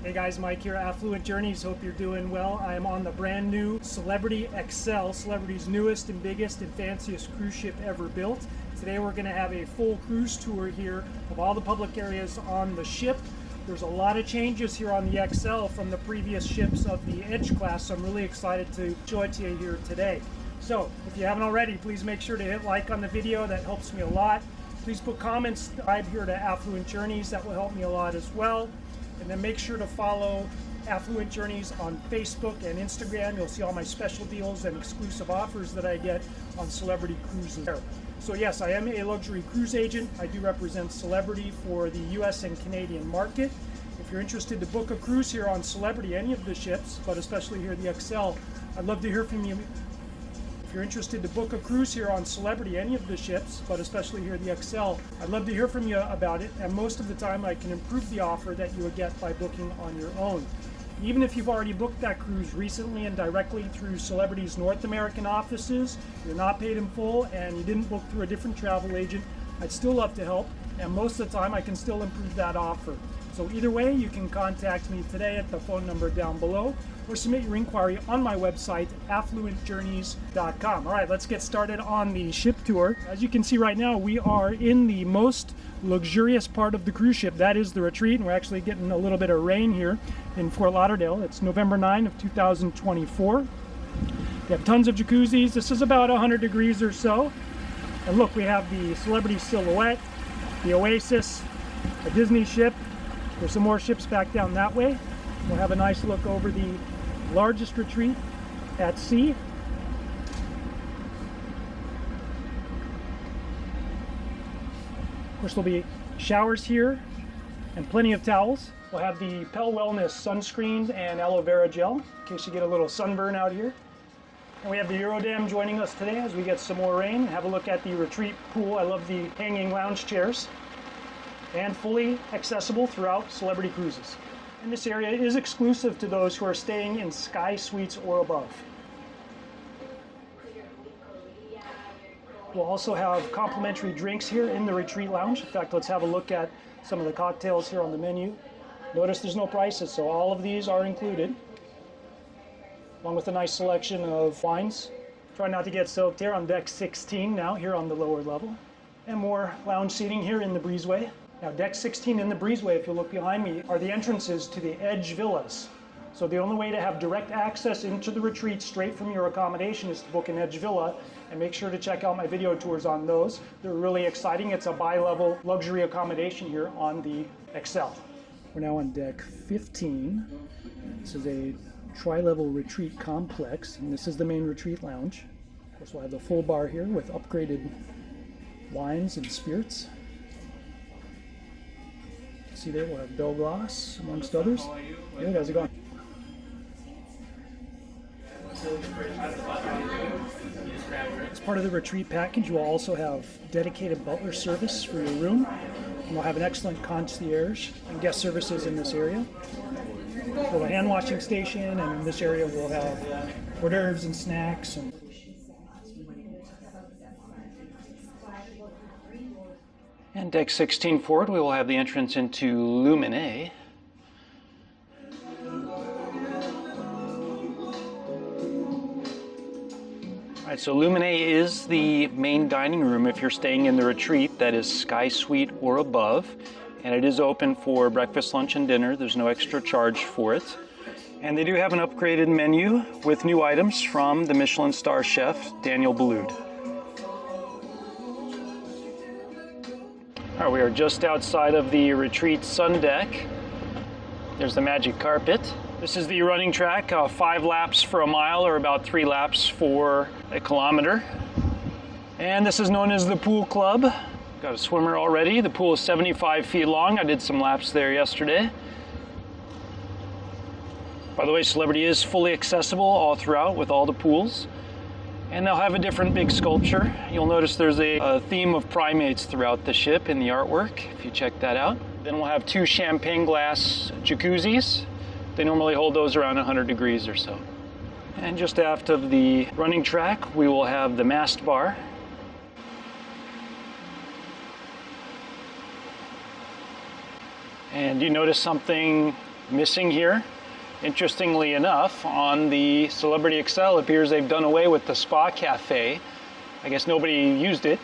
Hey guys, Mike here, Affluent Journeys. Hope you're doing well. I am on the brand new Celebrity Xcel, Celebrity's newest and biggest and fanciest cruise ship ever built. Today we're going to have a full cruise tour here of all the public areas on the ship. There's a lot of changes here on the Xcel from the previous ships of the Edge class, so I'm really excited to show it to you here today. So, if you haven't already, please make sure to hit like on the video. That helps me a lot. Please put comments, subscribe here to Affluent Journeys. That will help me a lot as well. And then make sure to follow Affluent Journeys on Facebook and Instagram. You'll see all my special deals and exclusive offers that I get on Celebrity Cruises. So yes, I am a luxury cruise agent. I do represent Celebrity for the US and Canadian market. If you're interested to book a cruise here on Celebrity, any of the ships, but especially here the Xcel, I'd love to hear from you. If you're interested to book a cruise here on Celebrity, any of the ships, but especially here the Xcel, I'd love to hear from you about it, and most of the time I can improve the offer that you would get by booking on your own. Even if you've already booked that cruise recently and directly through Celebrity's North American offices, you're not paid in full, and you didn't book through a different travel agent, I'd still love to help, and most of the time I can still improve that offer. So either way, you can contact me today at the phone number down below, or submit your inquiry on my website, affluentjourneys.com. All right, let's get started on the ship tour. As you can see right now, we are in the most luxurious part of the cruise ship. That is the retreat, and we're actually getting a little bit of rain here in Fort Lauderdale. It's November 9 of 2024. We have tons of jacuzzis. This is about 100 degrees or so. And look, we have the Celebrity Silhouette, the Oasis, a Disney ship. There's some more ships back down that way. We'll have a nice look over the largest retreat at sea. Of course, there'll be showers here and plenty of towels. We'll have the Pel Wellness sunscreen and aloe vera gel in case you get a little sunburn out here. And we have the Eurodam joining us today as we get some more rain. Have a look at the retreat pool. I love the hanging lounge chairs, and fully accessible throughout Celebrity Cruises. And this area is exclusive to those who are staying in Sky Suites or above. We'll also have complimentary drinks here in the retreat lounge. In fact, let's have a look at some of the cocktails here on the menu. Notice there's no prices, so all of these are included, along with a nice selection of wines. Try not to get soaked here on deck 16 now, here on the lower level. And more lounge seating here in the breezeway. Now, deck 16 in the breezeway, if you look behind me, are the entrances to the Edge villas. So the only way to have direct access into the retreat straight from your accommodation is to book an Edge villa, and make sure to check out my video tours on those. They're really exciting. It's a bi-level luxury accommodation here on the Xcel. We're now on deck 15. This is a tri-level retreat complex, and this is the main retreat lounge. Of course, we'll have the full bar here with upgraded wines and spirits. See there, we'll have Bell Glass, amongst others. Hey, how's it going? As part of the retreat package, we'll also have dedicated butler service for your room. And we'll have an excellent concierge and guest services in this area. We'll have a hand washing station, and in this area we'll have hors d'oeuvres and snacks. And deck 16 forward, we will have the entrance into Luminae. Alright, so Luminae is the main dining room if you're staying in the retreat that is Sky Suite or above. And it is open for breakfast, lunch, and dinner. There's no extra charge for it. And they do have an upgraded menu with new items from the Michelin star chef, Daniel Blu. All right, we are just outside of the retreat sun deck. There's the magic carpet. This is the running track, 5 laps for a mile, or about 3 laps for a kilometer. And this is known as the pool club. Got a swimmer already. The pool is 75 feet long. I did some laps there yesterday. By the way, Celebrity is fully accessible all throughout with all the pools. And they'll have a different big sculpture. You'll notice there's a theme of primates throughout the ship in the artwork, if you check that out. Then we'll have 2 champagne glass jacuzzis. They normally hold those around 100 degrees or so. And just aft of the running track, we will have the mast bar. And you notice something missing here. Interestingly enough, on the Celebrity Xcel, it appears they've done away with the spa cafe. I guess nobody used it,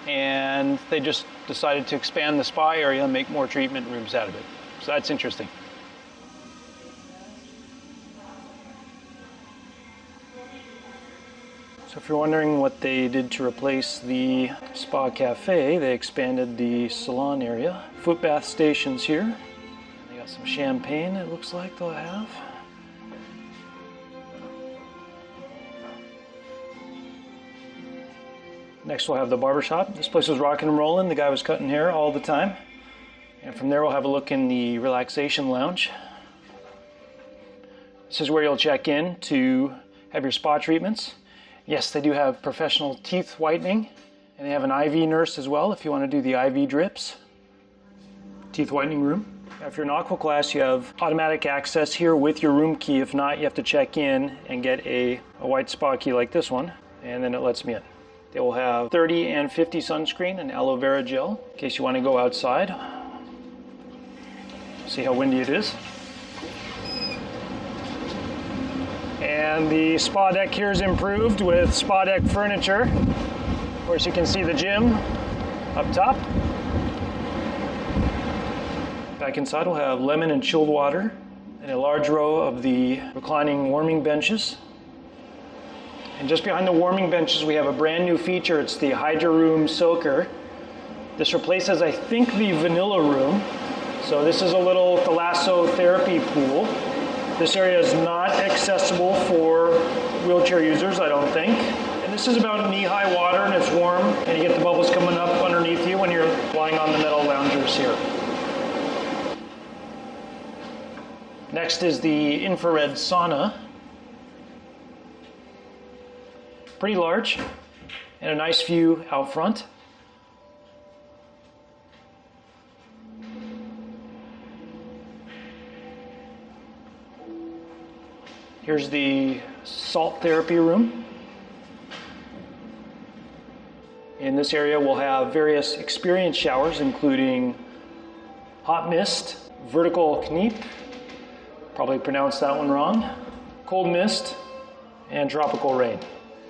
and they just decided to expand the spa area and make more treatment rooms out of it. So that's interesting. So if you're wondering what they did to replace the spa cafe, they expanded the salon area. Foot bath stations here. They got some champagne, it looks like they'll have. Next we'll have the barbershop. This place was rocking and rolling. The guy was cutting hair all the time. And from there we'll have a look in the relaxation lounge. This is where you'll check in to have your spa treatments. Yes, they do have professional teeth whitening, and they have an IV nurse as well if you want to do the IV drips. Teeth whitening room. If you're an Aqua class, you have automatic access here with your room key. If not, you have to check in and get a white spa key like this one, and then it lets me in. They will have 30 and 50 sunscreen and aloe vera gel in case you want to go outside. See how windy it is. And the spa deck here is improved with spa deck furniture. Of course, you can see the gym up top. Back inside we'll have lemon and chilled water and a large row of the reclining warming benches. And just behind the warming benches we have a brand new feature. It's the Hydra Room Soaker. This replaces, I think, the vanilla room. So this is a little thalassotherapy pool. This area is not accessible for wheelchair users, I don't think. And this is about knee-high water and it's warm and you get the bubbles coming up underneath you when you're lying on the metal loungers here. Next is the infrared sauna. Pretty large and a nice view out front. Here's the salt therapy room. In this area we'll have various experience showers including hot mist, vertical kniep, probably pronounced that one wrong, cold mist, and tropical rain.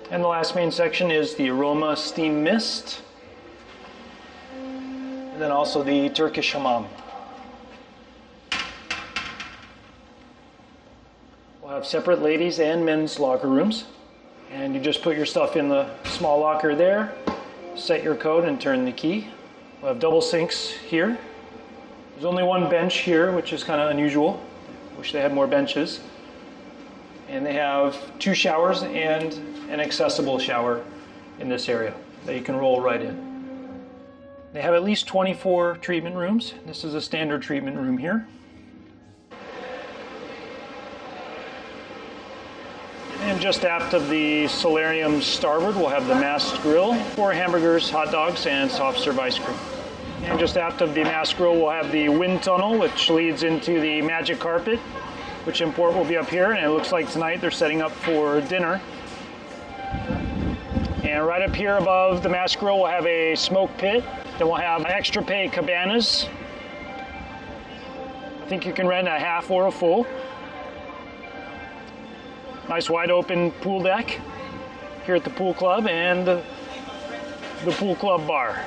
And the last main section is the aroma steam mist, and then also the Turkish hammam. We'll have separate ladies and men's locker rooms, and you just put your stuff in the small locker there, set your code and turn the key. We'll have double sinks here. There's only one bench here, which is kind of unusual. Wish they had more benches. And they have 2 showers and an accessible shower in this area that you can roll right in. They have at least 24 treatment rooms. This is a standard treatment room here. And just aft of the solarium starboard, we'll have the masked grill for hamburgers, hot dogs, and soft serve ice cream. And just aft of the masked grill, we'll have the wind tunnel, which leads into the magic carpet, which in port will be up here. And it looks like tonight they're setting up for dinner. And right up here above the masked grill, we'll have a smoke pit. Then we'll have extra pay cabanas. I think you can rent a half or a full. Nice wide open pool deck here at the pool club and the pool club bar.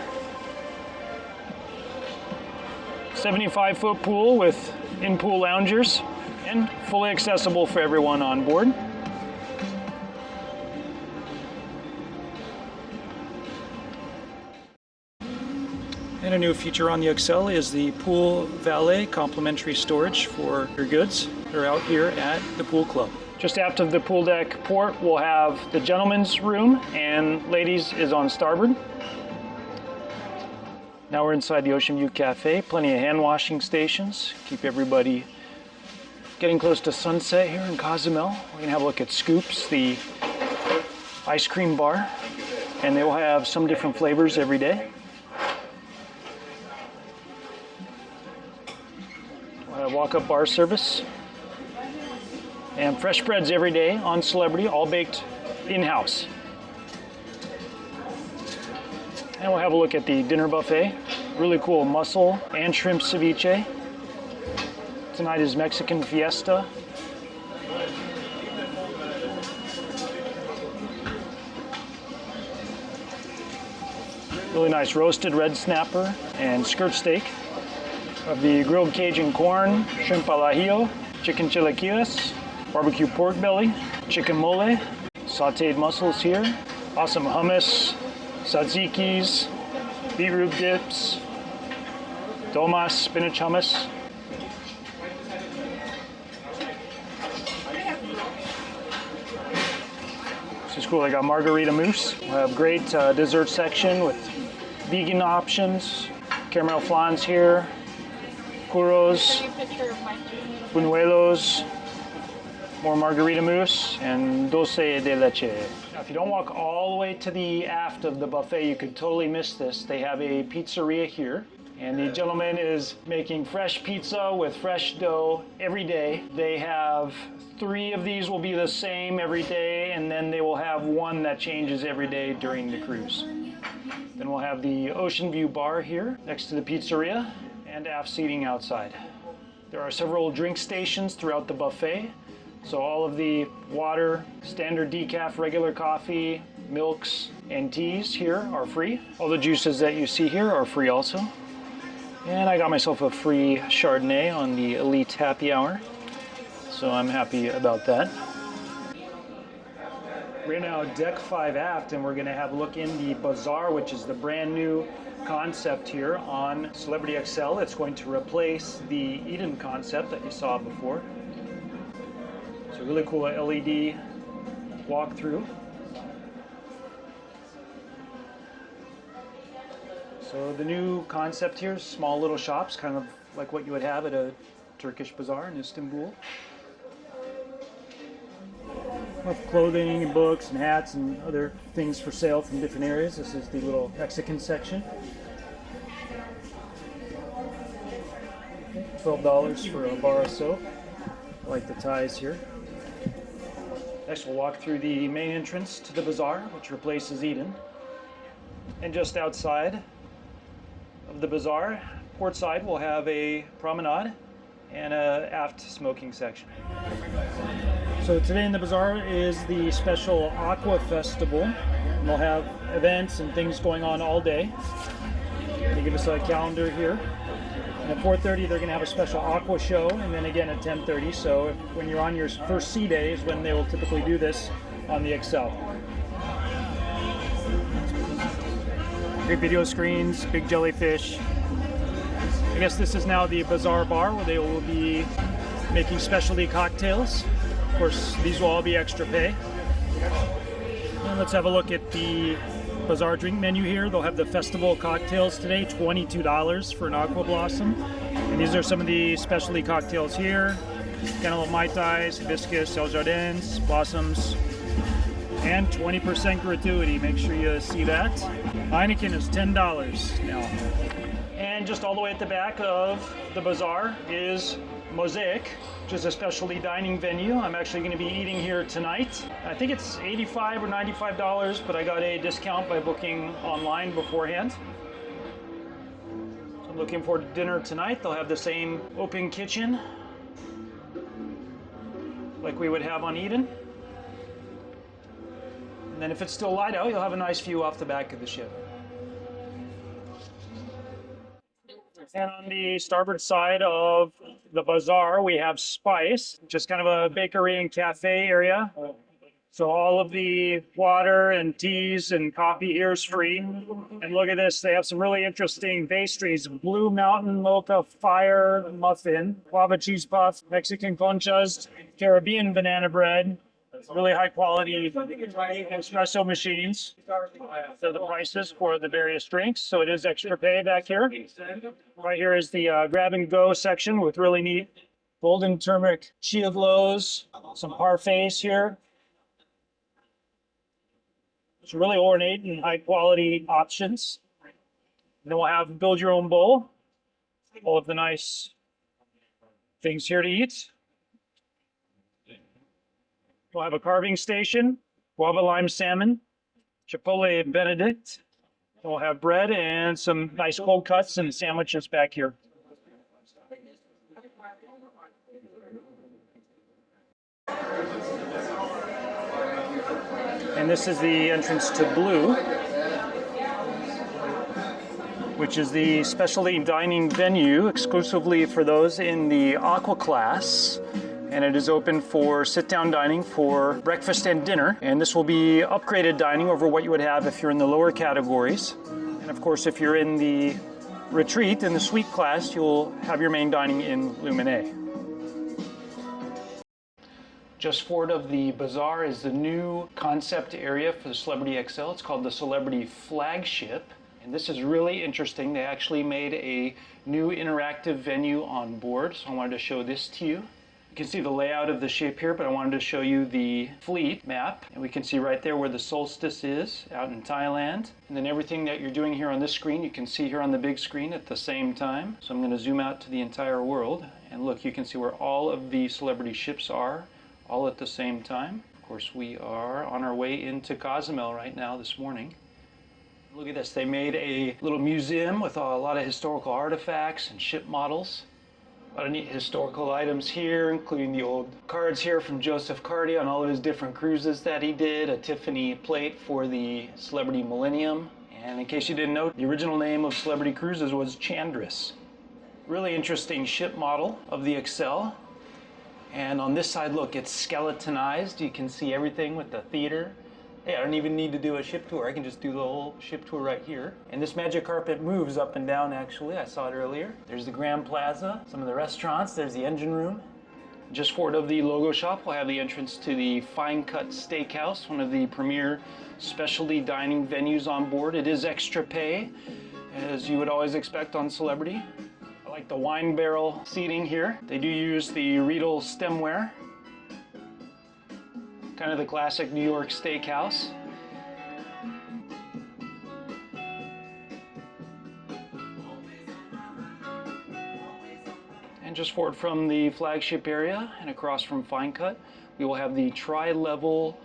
75-foot pool with in-pool loungers and fully accessible for everyone on board. And a new feature on the Xcel is the pool valet complimentary storage for your goods. They're out here at the pool club. Just aft of the pool deck port, we'll have the gentleman's room, and ladies is on starboard. Now we're inside the Oceanview Cafe. Plenty of hand washing stations. Keep everybody getting close to sunset here in Cozumel. We're gonna have a look at Scoops, the ice cream bar, and they will have some different flavors every day. We'll have walk-up bar service. And fresh breads every day on Celebrity, all baked in-house. And we'll have a look at the dinner buffet. Really cool mussel and shrimp ceviche. Tonight is Mexican Fiesta. Really nice roasted red snapper and skirt steak. Of the grilled Cajun corn, shrimp al ajillo, chicken chilaquiles, barbecue pork belly, chicken mole, sauteed mussels here, awesome hummus, tzatziki's, beetroot dips, tomas, spinach hummus. This is cool. They got margarita mousse. We have great dessert section with vegan options, caramel flans here, churros, buñuelos, more margarita mousse, and dulce de leche. Now, if you don't walk all the way to the aft of the buffet, you could totally miss this. They have a pizzeria here, and the gentleman is making fresh pizza with fresh dough every day. They have 3 of these will be the same every day, and then they will have 1 that changes every day during the cruise. Then we'll have the Oceanview bar here next to the pizzeria and aft seating outside. There are several drink stations throughout the buffet. So all of the water, standard decaf, regular coffee, milks, and teas here are free. All the juices that you see here are free also. And I got myself a free Chardonnay on the Elite Happy Hour. So I'm happy about that. We're now deck 5 aft, and we're going to have a look in the Bazaar, which is the brand new concept here on Celebrity Xcel. It's going to replace the Eden concept that you saw before. It's a really cool LED walkthrough. So the new concept here is small little shops, kind of like what you would have at a Turkish bazaar in Istanbul. With clothing and books and hats and other things for sale from different areas. This is the little Mexican section. $12 for a bar of soap. I like the ties here. Next we'll walk through the main entrance to the bazaar, which replaces Eden. And just outside of the bazaar, port side, we'll have a promenade and a aft smoking section. So today in the bazaar is the special Aqua Festival. And they'll have events and things going on all day. They give us a calendar here. And at 4:30 they're going to have a special aqua show, and then again at 10:30. So when you're on your first sea day is when they will typically do this on the Xcel. Great video screens, big jellyfish. I guess this is now the bazaar bar where they will be making specialty cocktails. Of course, these will all be extra pay. And let's have a look at the bazaar drink menu here. They'll have the festival cocktails today, $22 for an Aqua Blossom. And these are some of the specialty cocktails here. Cantaloupe Mai Tais, Hibiscus, El Jardins, Blossoms, and 20% gratuity. Make sure you see that. Heineken is $10 now. And just all the way at the back of the bazaar is Mosaic, which is a specialty dining venue. I'm actually going to be eating here tonight. I think it's $85 or $95, but I got a discount by booking online beforehand. So I'm looking forward to dinner tonight. They'll have the same open kitchen like we would have on Eden. And then if it's still light out, you'll have a nice view off the back of the ship. And on the starboard side of the bazaar, we have Spice, just kind of a bakery and cafe area. So all of the water and teas and coffee here is free. And look at this, they have some really interesting pastries. Blue Mountain Mocha Fire Muffin, guava cheese puff, Mexican conchas, Caribbean banana bread, really high quality espresso machines. So the prices for the various drinks. So it is extra pay back here. Right here is the grab and go section with really neat golden turmeric chia glows, some parfaits here. Some really ornate and high quality options. And then we'll have build your own bowl. All of the nice things here to eat. We'll have a carving station, guava lime salmon, chipotle benedict. And we'll have bread and some nice cold cuts and sandwiches back here. And this is the entrance to Blu, which is the specialty dining venue exclusively for those in the Aqua class. And it is open for sit-down dining for breakfast and dinner. And this will be upgraded dining over what you would have if you're in the lower categories. And of course, if you're in the retreat, in the suite class, you'll have your main dining in Luminae. Just forward of the Bazaar is the new concept area for the Celebrity Xcel. It's called the Celebrity Flagship. And this is really interesting. They actually made a new interactive venue on board. So I wanted to show this to you. You can see the layout of the ship here, but I wanted to show you the fleet map. And we can see right there where the solstice is out in Thailand. And then everything that you're doing here on this screen, you can see here on the big screen at the same time. So I'm going to zoom out to the entire world. And look, you can see where all of the Celebrity ships are, all at the same time. Of course, we are on our way into Cozumel right now this morning. Look at this, they made a little museum with a lot of historical artifacts and ship models. A lot of neat historical items here, including the old cards here from Joseph Carty on all of his different cruises that he did, a Tiffany plate for the Celebrity Millennium. And in case you didn't know, the original name of Celebrity Cruises was Chandris. Really interesting ship model of the Xcel. And on this side, look, it's skeletonized. You can see everything with the theater. Hey, I don't even need to do a ship tour. I can just do the whole ship tour right here. And this magic carpet moves up and down, actually. I saw it earlier. There's the Grand Plaza, some of the restaurants. There's the engine room. Just forward of the logo shop, we'll have the entrance to the Fine Cut Steakhouse, one of the premier specialty dining venues on board. It is extra pay, as you would always expect on Celebrity. I like the wine barrel seating here. They do use the Riedel stemware. Kind of the classic New York steakhouse. And just forward from the flagship area and across from Fine Cut, we will have the tri-level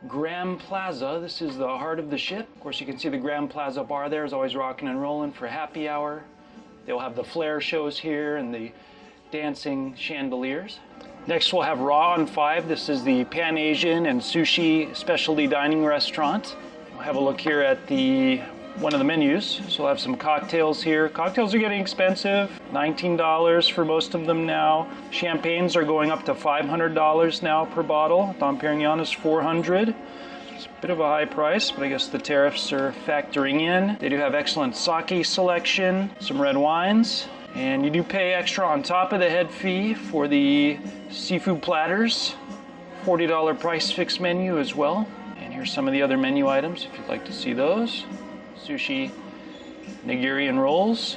Grand Plaza. This is the heart of the ship. Of course, you can see the Grand Plaza bar there is always rocking and rolling for happy hour. They'll have the flare shows here and the dancing chandeliers. Next, we'll have Raw on 5. This is the Pan-Asian and Sushi Specialty Dining Restaurant. We'll have a look here at one of the menus. So we'll have some cocktails here. Cocktails are getting expensive, $19 for most of them now. Champagnes are going up to $500 now per bottle. Dom Perignon is $400. It's a bit of a high price, but I guess the tariffs are factoring in. They do have excellent sake selection, some red wines. And you do pay extra on top of the head fee for the seafood platters. $40 price fix menu as well. And here's some of the other menu items if you'd like to see those. Sushi, nigiri, and rolls.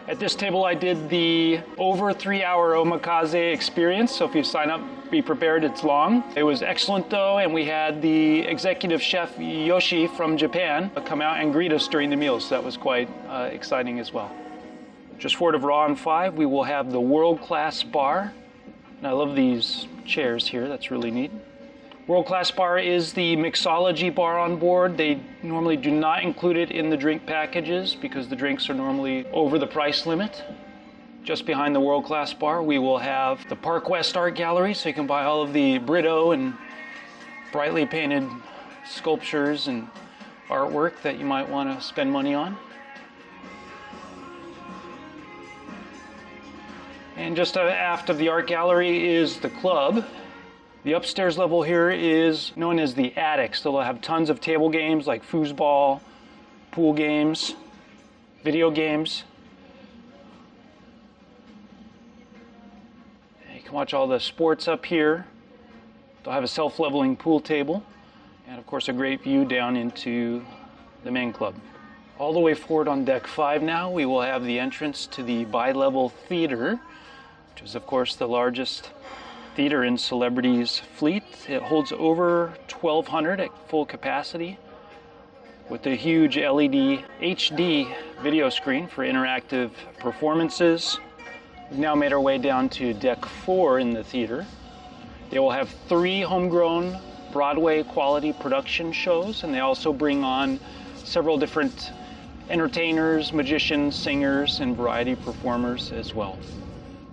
At this table I did the over 3-hour omakase experience, so if you sign up, be prepared, it's long. It was excellent though, and we had the executive chef Yoshi from Japan come out and greet us during the meals, so that was quite exciting as well. Just forward of Raw on 5, we will have the world-class bar. And I love these chairs here, that's really neat. World-class bar is the mixology bar on board. They normally do not include it in the drink packages because the drinks are normally over the price limit. Just behind the world-class bar, we will have the Park West Art Gallery, so you can buy all of the Brito and brightly painted sculptures and artwork that you might want to spend money on. And just aft of the art gallery is the club. The upstairs level here is known as the attic, so they'll have tons of table games like foosball, pool games, video games. And you can watch all the sports up here. They'll have a self-leveling pool table, and of course a great view down into the main club. All the way forward on deck 5 now, we will have the entrance to the bi-level theater, which is of course the largest theater in Celebrity's fleet. It holds over 1,200 at full capacity with a huge LED HD video screen for interactive performances. We've now made our way down to deck 4 in the theater. They will have 3 homegrown Broadway quality production shows, and they also bring on several different entertainers, magicians, singers, and variety performers as well.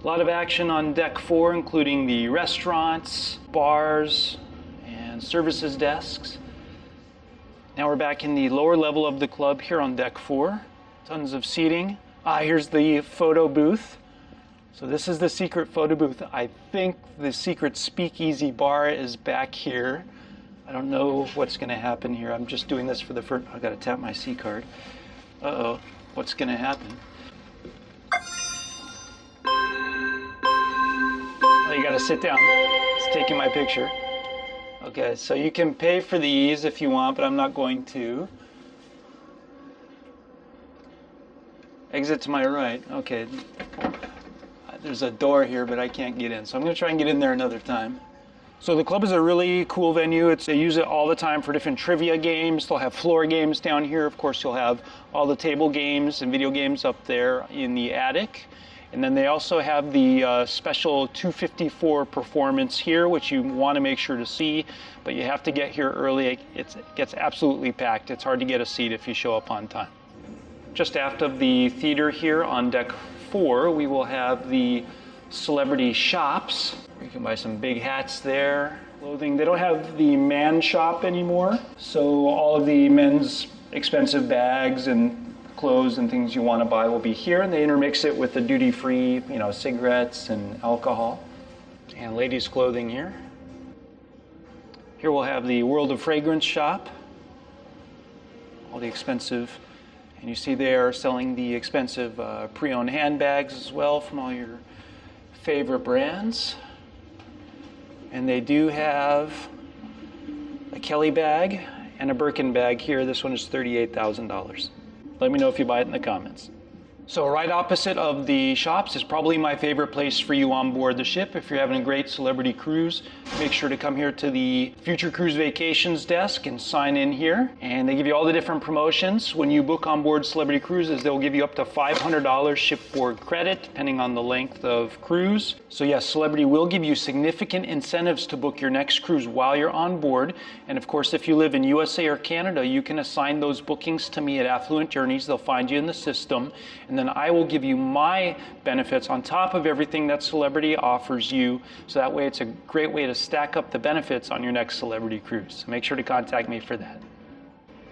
A lot of action on deck 4, including the restaurants, bars, and services desks. Now we're back in the lower level of the club here on deck 4. Tons of seating. Here's the photo booth. So this is the secret photo booth. I think the secret speakeasy bar is back here. I don't know what's going to happen here. I'm just doing this for the first. I've got to tap my C card. Uh-oh, what's going to happen? Oh, you got to sit down. It's taking my picture. Okay, so you can pay for these if you want, but I'm not going to. Exit to my right. Okay. There's a door here, but I can't get in. So I'm going to try and get in there another time. So the club is a really cool venue. They use it all the time for different trivia games. They'll have floor games down here. Of course, you'll have all the table games and video games up there in the attic. And then they also have the special 254 performance here, which you want to make sure to see, but you have to get here early. It gets absolutely packed. It's hard to get a seat if you show up on time. Just aft of the theater here on deck 4, we will have the celebrity shops. You can buy some big hats there, clothing. They don't have the man shop anymore, so all of the men's expensive bags and clothes and things you want to buy will be here, and they intermix it with the duty-free, cigarettes and alcohol. And ladies' clothing here. Here we'll have the World of Fragrance shop. All the expensive. And you see they are selling the expensive pre-owned handbags as well from all your favorite brands. And they do have a Kelly bag and a Birkin bag here. This one is $38,000. Let me know if you buy it in the comments. So right opposite of the shops is probably my favorite place for you on board the ship. If you're having a great celebrity cruise, make sure to come here to the Future Cruise Vacations desk and sign in here. And they give you all the different promotions. When you book on board Celebrity Cruises, they'll give you up to $500 shipboard credit, depending on the length of cruise. So yes, Celebrity will give you significant incentives to book your next cruise while you're on board. And of course, if you live in USA or Canada, you can assign those bookings to me at Affluent Journeys. They'll find you in the system. And then I will give you my benefits on top of everything that Celebrity offers you. So that way it's a great way to stack up the benefits on your next Celebrity cruise. So make sure to contact me for that.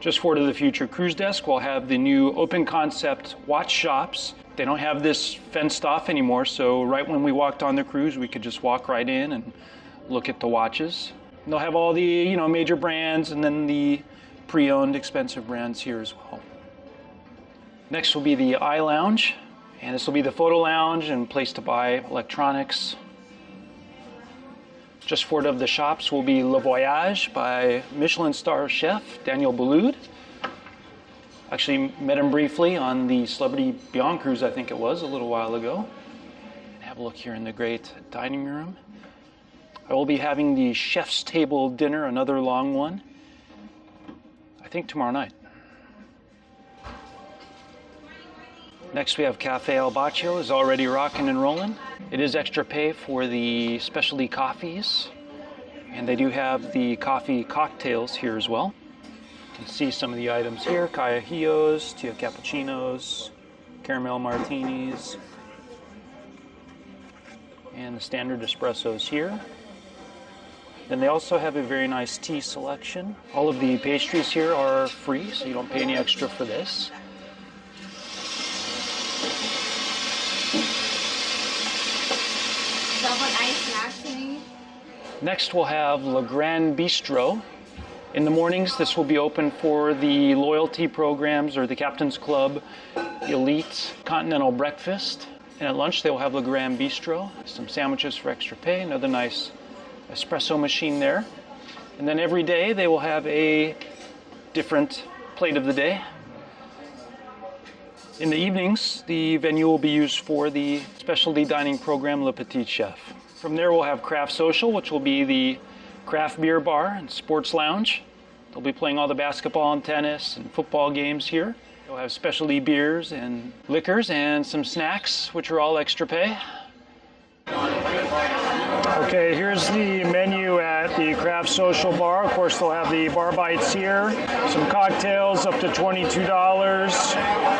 Just forward to the Future Cruise desk, we'll have the new open concept watch shops. They don't have this fenced off anymore, so right when we walked on the cruise, we could just walk right in and look at the watches. And they'll have all the major brands and then the pre-owned expensive brands here as well. Next will be the Eye Lounge, and this will be the photo lounge and place to buy electronics. Just forward of the shops will be Le Voyage by Michelin star chef Daniel Blu. Actually met him briefly on the Celebrity Beyond cruise, I think it was, a little while ago. Have a look here in the great dining room. I will be having the chef's table dinner, another long one, I think tomorrow night. Next we have Café al Bacio is already rocking and rolling. It is extra pay for the specialty coffees, and they do have the coffee cocktails here as well. You can see some of the items here: Callejillos, Tia Cappuccinos, Caramel Martinis, and the standard espressos here. Then they also have a very nice tea selection. All of the pastries here are free, so you don't pay any extra for this. Next we'll have Le Grand Bistro. In the mornings this will be open for the loyalty programs or the Captain's Club Elite Continental Breakfast. And at lunch they will have Le Grand Bistro, some sandwiches for extra pay, another nice espresso machine there. And then every day they will have a different plate of the day. In the evenings, the venue will be used for the specialty dining program Le Petit Chef. From there we'll have Craft Social, which will be the craft beer bar and sports lounge. They'll be playing all the basketball and tennis and football games here. They'll have specialty beers and liquors and some snacks, which are all extra pay. Okay, here's the menu at the Craft Social Bar. Of course, they'll have the bar bites here. Some cocktails up to $22,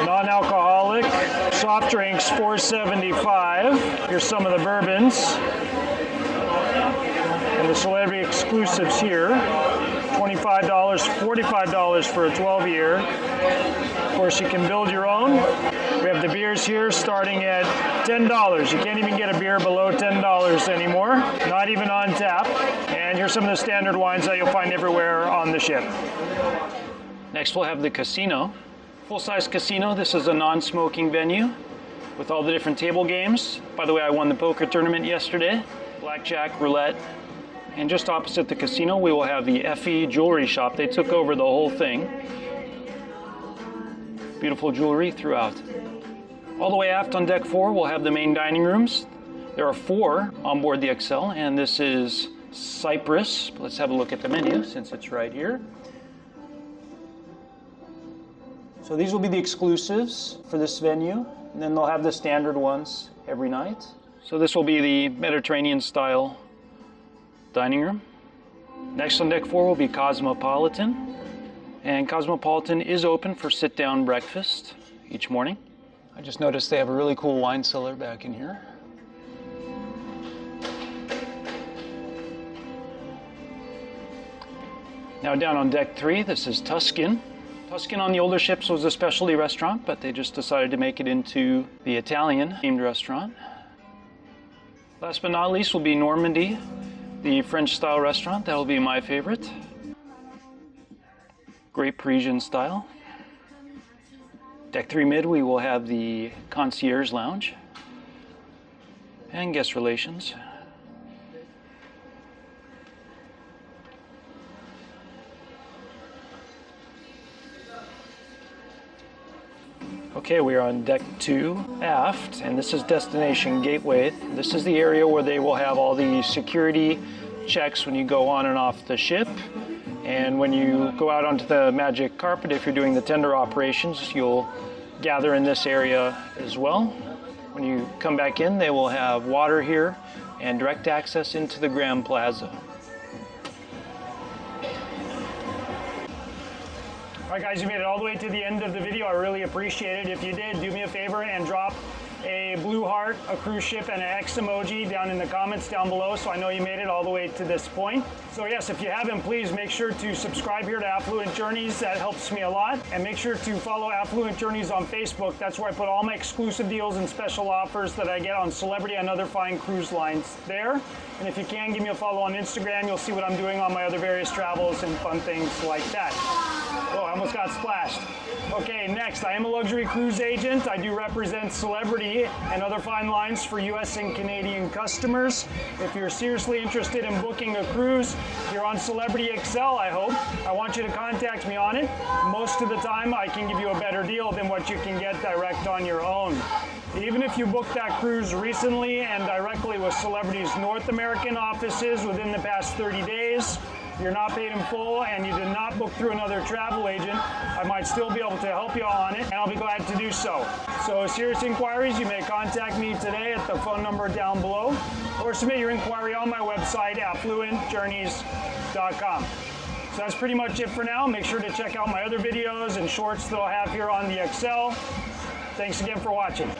non-alcoholic, Soft drinks, $4.75. Here's some of the bourbons. And the celebrity exclusives here. $25, $45 for a 12-year. Of course, you can build your own. We have the beers here starting at $10. You can't even get a beer below $10 anymore, not even on tap. And here's some of the standard wines that you'll find everywhere on the ship. Next, we'll have the casino. Full-size casino. This is a non-smoking venue with all the different table games. By the way, I won the poker tournament yesterday. Blackjack, roulette. And just opposite the casino, we will have the FE jewelry shop. They took over the whole thing. Beautiful jewelry throughout. All the way aft on deck 4, we'll have the main dining rooms. There are 4 on board the Xcel, and this is Cyprus. Let's have a look at the menu since it's right here. So these will be the exclusives for this venue, and then they'll have the standard ones every night. So this will be the Mediterranean style dining room. Next on deck 4 will be Cosmopolitan. And Cosmopolitan is open for sit-down breakfast each morning. I just noticed they have a really cool wine cellar back in here. Now down on deck 3, this is Tuscan. Tuscan on the older ships was a specialty restaurant, but they just decided to make it into the Italian-themed restaurant. Last but not least will be Normandy, the French-style restaurant. That will be my favorite. Great Parisian style. Deck 3 mid, we will have the concierge lounge and guest relations. Okay, we are on deck 2 aft, and this is Destination Gateway. This is the area where they will have all the security checks when you go on and off the ship. And when you go out onto the magic carpet, if you're doing the tender operations, you'll gather in this area as well. When you come back in, they will have water here and direct access into the Grand Plaza. All right, guys, you made it all the way to the end of the video. I really appreciate it. If you did, do me a favor and drop a blue heart, a cruise ship, and an X emoji down in the comments down below so I know you made it all the way to this point. So yes, if you haven't, please make sure to subscribe here to Affluent Journeys. That helps me a lot. And make sure to follow Affluent Journeys on Facebook. That's where I put all my exclusive deals and special offers that I get on Celebrity and other fine cruise lines there. And if you can, give me a follow on Instagram. You'll see what I'm doing on my other various travels and fun things like that. Oh, I almost got splashed. Okay, next, I am a luxury cruise agent. I do represent Celebrity and other fine lines for US and Canadian customers. If you're seriously interested in booking a cruise, you're on Celebrity Xcel, I hope. I want you to contact me on it. Most of the time, I can give you a better deal than what you can get direct on your own. Even if you booked that cruise recently and directly with Celebrity's North American offices within the past 30 days, you're not paid in full, and you did not book through another travel agent, I might still be able to help you on it, and I'll be glad to do so. So serious inquiries, you may contact me today at the phone number down below, or submit your inquiry on my website, affluentjourneys.com. So that's pretty much it for now. Make sure to check out my other videos and shorts that I'll have here on the Xcel. Thanks again for watching.